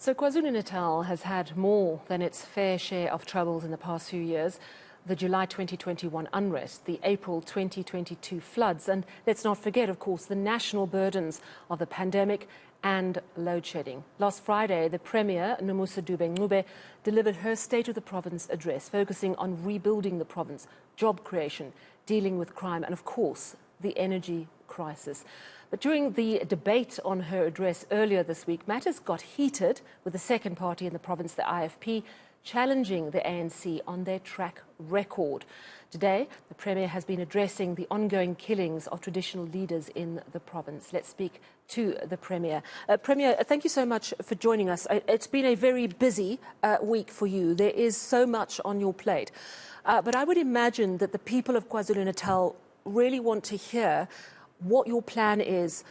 So KwaZulu-Natal has had more than its fair share of troubles in the past few years. The July 2021 unrest, the April 2022 floods, and let's not forget, of course, the national burdens of the pandemic and load shedding. Last Friday, the Premier, Nomusa Dube-Ncube, delivered her State of the Province address, focusing on rebuilding the province, job creation, dealing with crime, and of course, the energy crisis. But during the debate on her address earlier this week, matters got heated with the second party in the province, the IFP, challenging the ANC on their track record. Today, the Premier has been addressing the ongoing killings of traditional leaders in the province. Let's speak to the Premier. Premier, thank you so much for joining us. It's been a very busy week for you. There is so much on your plate. But I would imagine that the people of KwaZulu-Natal really want to hear what your plan is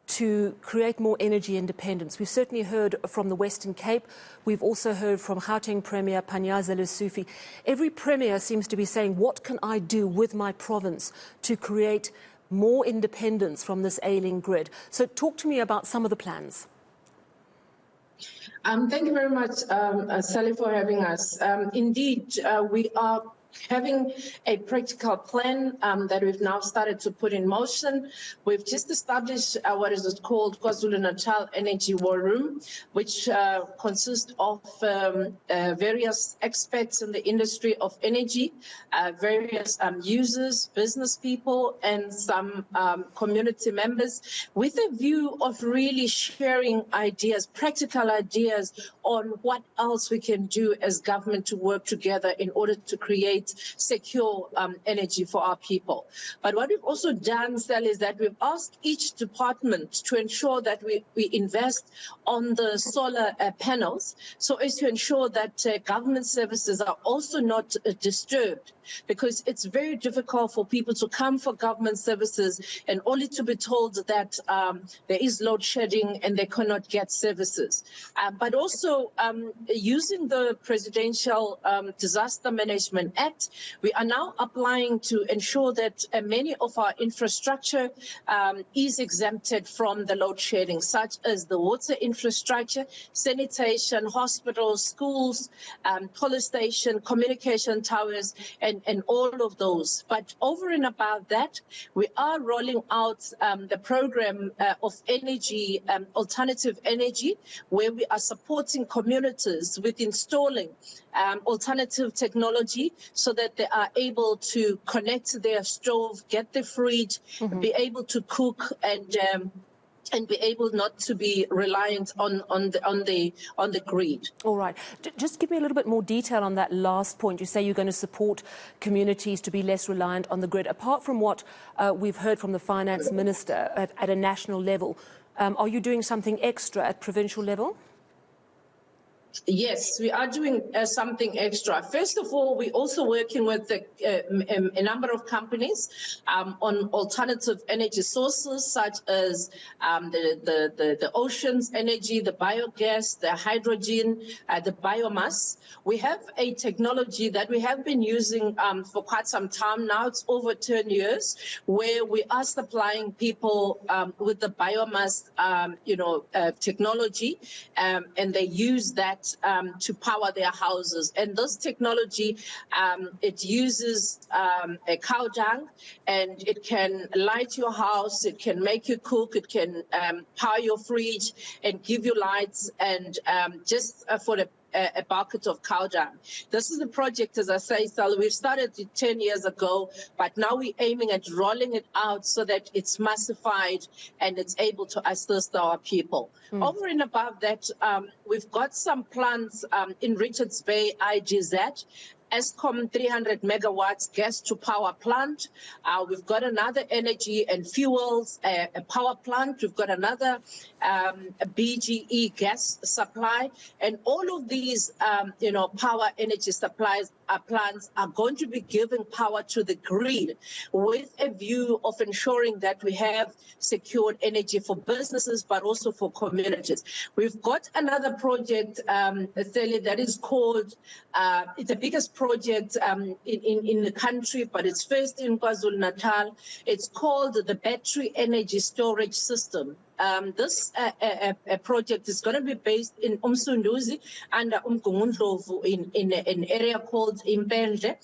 to create more energy independence. We've certainly heard from the Western Cape. We've also heard from Gauteng Premier Panyaza Lesufi. Every Premier seems to be saying, what can I do with my province to create more independence from this ailing grid? So talk to me about some of the plans. Thank you very much, Sally, for having us. Indeed, we are having a practical plan that we've now started to put in motion. We've just established what is called KwaZulu-Natal Energy War Room, which consists of various experts in the industry of energy, various users, business people, and some community members, with a view of really sharing ideas, practical ideas on what else we can do as government to work together in order to create secure energy for our people. But what we've also done, Sally, is that we've asked each department to ensure that we invest on the solar panels, so as to ensure that government services are also not disturbed, because it's very difficult for people to come for government services and only to be told that there is load shedding and they cannot get services. But also using the Presidential Disaster Management Act, we are now applying to ensure that many of our infrastructure is exempted from the load shedding, such as the water infrastructure, sanitation, hospitals, schools, police station, communication towers, and all of those. But over and above that, we are rolling out the program of energy, alternative energy, where we are supporting communities with installing alternative technology so that they are able to connect their stove, get the fridge, be able to cook, and be able not to be reliant on the grid. All right. Just give me a little bit more detail on that last point. You say you're going to support communities to be less reliant on the grid. Apart from what we've heard from the Finance Minister at a national level, are you doing something extra at provincial level? Yes, we are doing something extra. First of all, we're also working with a number of companies on alternative energy sources, such as the ocean's energy, the biogas, the hydrogen, the biomass. We have a technology that we have been using for quite some time now. It's over 10 years, where we are supplying people with the biomass, technology, and they use that to power their houses. And this technology, it uses a cow dung, and it can light your house, it can make you cook, it can power your fridge and give you lights, and just for a bucket of cow dung. This is a project, as I say, Sal, we've started it 10 years ago, but now we're aiming at rolling it out so that it's massified and it's able to assist our people. Over and above that, we've got some plants in Richards Bay, IGZ, Eskom 300 megawatts gas to power plant. We've got another energy and fuels a power plant. We've got another BGE gas supply, and all of these power energy supplies plants are going to be giving power to the grid, with a view of ensuring that we have secured energy for businesses but also for communities. We've got another project, that is called, it's the biggest project in the country, but it's first in KwaZulu-Natal. It's called the Battery Energy Storage System. This project is going to be based in Umsunduzi under Umgungundlovu in an area called Impendle.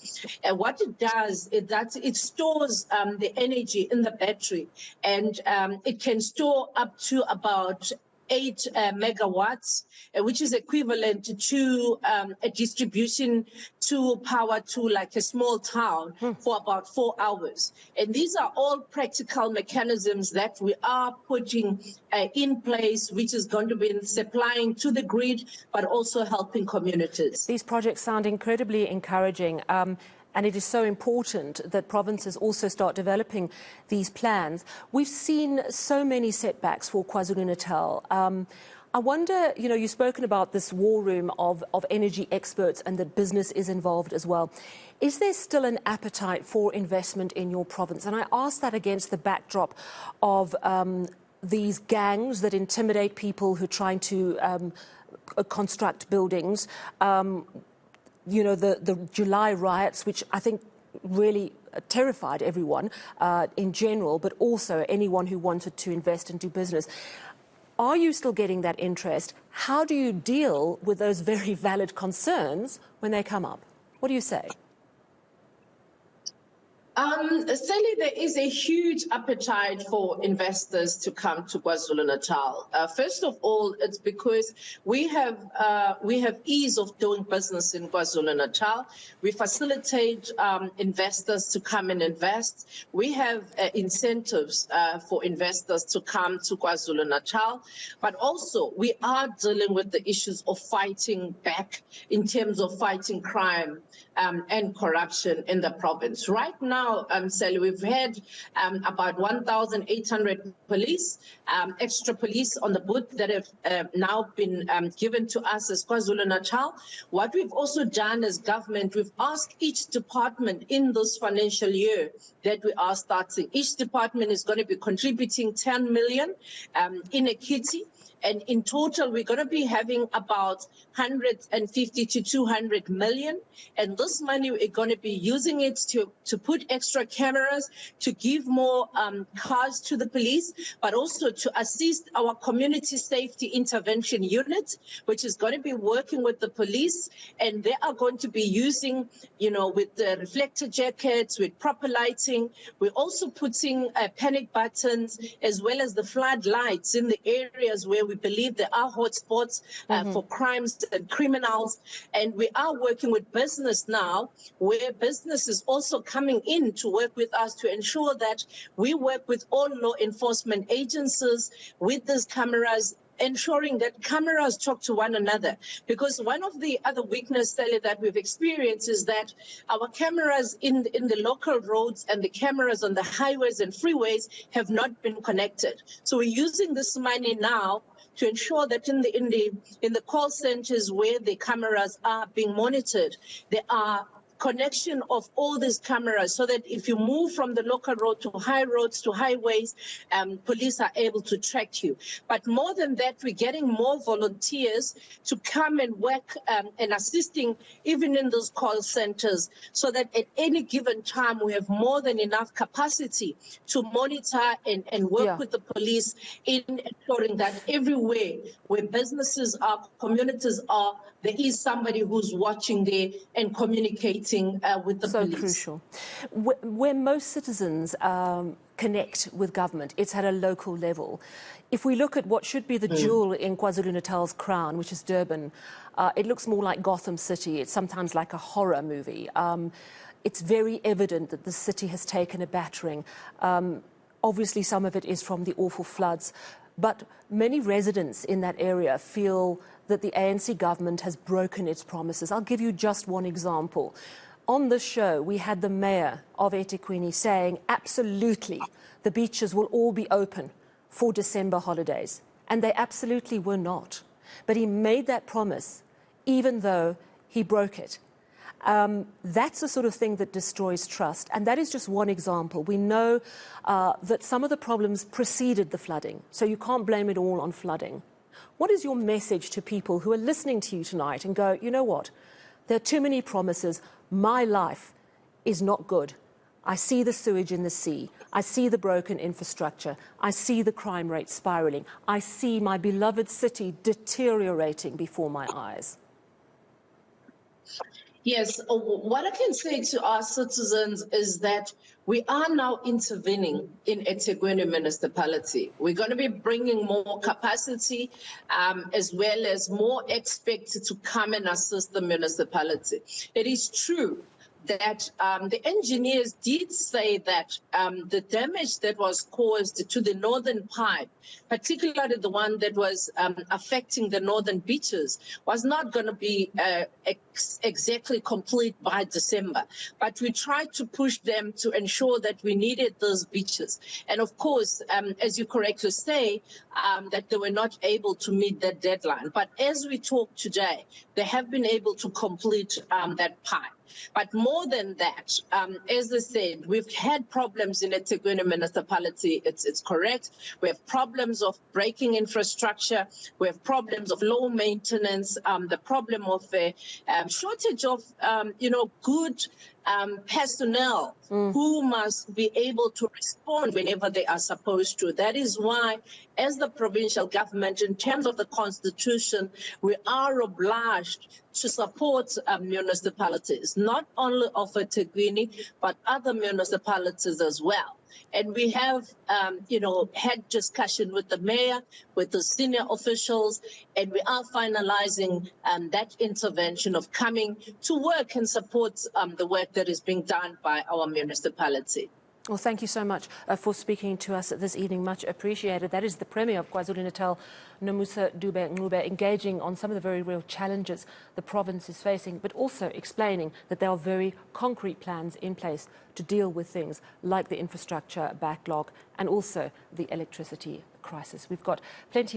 What it does is that it stores the energy in the battery, and it can store up to about 8 megawatts, which is equivalent to a distribution to power to like a small town for about 4 hours. And these are all practical mechanisms that we are putting in place, which is going to be supplying to the grid, but also helping communities. These projects sound incredibly encouraging. And it is so important that provinces also start developing these plans. We've seen so many setbacks for KwaZulu-Natal. I wonder, you know, you've spoken about this war room of energy experts and that business is involved as well. Is there still an appetite for investment in your province? And I ask that against the backdrop of these gangs that intimidate people who are trying to construct buildings. You know, the July riots, which I think really terrified everyone in general, but also anyone who wanted to invest and do business. Are you still getting that interest? How do you deal with those very valid concerns when they come up? What do you say? Sally, there is a huge appetite for investors to come to KwaZulu-Natal. First of all, it's because we have ease of doing business in KwaZulu-Natal. We facilitate investors to come and invest. We have incentives for investors to come to KwaZulu-Natal, but also we are dealing with the issues of fighting back in terms of fighting crime and corruption in the province. Right now, Sally, we've had about 1,800 police, extra police on the booth that have now been given to us as KwaZulu-Natal. What we've also done as government, we've asked each department in this financial year that we are starting. Each department is going to be contributing 10 million in a kitty. And in total, we're going to be having about 150 to 200 million. And this money, we're going to be using it to put extra cameras, to give more cars to the police, but also to assist our community safety intervention unit, which is going to be working with the police. And they are going to be using, you know, with the reflector jackets, with proper lighting. We're also putting panic buttons as well as the floodlights in the areas where we believe there are hotspots for crimes and criminals. And we are working with business now, where business is also coming in to work with us to ensure that we work with all law enforcement agencies with these cameras, ensuring that cameras talk to one another. Because one of the other weaknesses, Sally, that we've experienced is that our cameras in the local roads and the cameras on the highways and freeways have not been connected. So we're using this money now to ensure that in the call centers where the cameras are being monitored, there are connection of all these cameras so that if you move from the local road to high roads to highways, police are able to track you. But more than that, we're getting more volunteers to come and work and assisting even in those call centers so that at any given time we have more than enough capacity to monitor and work with the police in ensuring that everywhere where businesses are, communities are, there is somebody who's watching there and communicating with the police. So crucial. Where most citizens connect with government, it's at a local level. If we look at what should be the jewel in KwaZulu-Natal's crown, which is Durban, it looks more like Gotham City. It's sometimes like a horror movie. It's very evident that the city has taken a battering. Obviously, some of it is from the awful floods, but many residents in that area feel that the ANC government has broken its promises. I'll give you just one example. On this show, we had the mayor of eThekwini saying, absolutely, the beaches will all be open for December holidays. And they absolutely were not. But he made that promise, even though he broke it. That's the sort of thing that destroys trust. And that is just one example. We know that some of the problems preceded the flooding, so you can't blame it all on flooding. What is your message to people who are listening to you tonight and go, you know what, there are too many promises, my life is not good, I see the sewage in the sea. I see the broken infrastructure. I see the crime rate spiraling. I see my beloved city deteriorating before my eyes. Yes, what I can say to our citizens is that we are now intervening in eThekwini municipality. We're going to be bringing more capacity as well as more experts to come and assist the municipality. It is true that the engineers did say that the damage that was caused to the northern pipe, particularly the one that was affecting the northern beaches, was not going to be exactly complete by December. But we tried to push them to ensure that we needed those beaches. And of course, as you correctly say, that they were not able to meet that deadline. But as we talk today, they have been able to complete that pipe. But more than that, as I said, we've had problems in eThekwini municipality. It's correct. We have problems of breaking infrastructure. We have problems of low maintenance. The problem of the shortage of, good personnel who must be able to respond whenever they are supposed to. That is why, as the provincial government, in terms of the constitution, we are obliged to support municipalities, not only of eThekwini, but other municipalities as well. And we have, had discussion with the mayor, with the senior officials, and we are finalizing that intervention of coming to work and support the work that is being done by our municipality. Well, thank you so much for speaking to us this evening. Much appreciated. That is the Premier of KwaZulu-Natal, Nomusa Dube-Ncube, engaging on some of the very real challenges the province is facing, but also explaining that there are very concrete plans in place to deal with things like the infrastructure backlog and also the electricity crisis. We've got plenty more.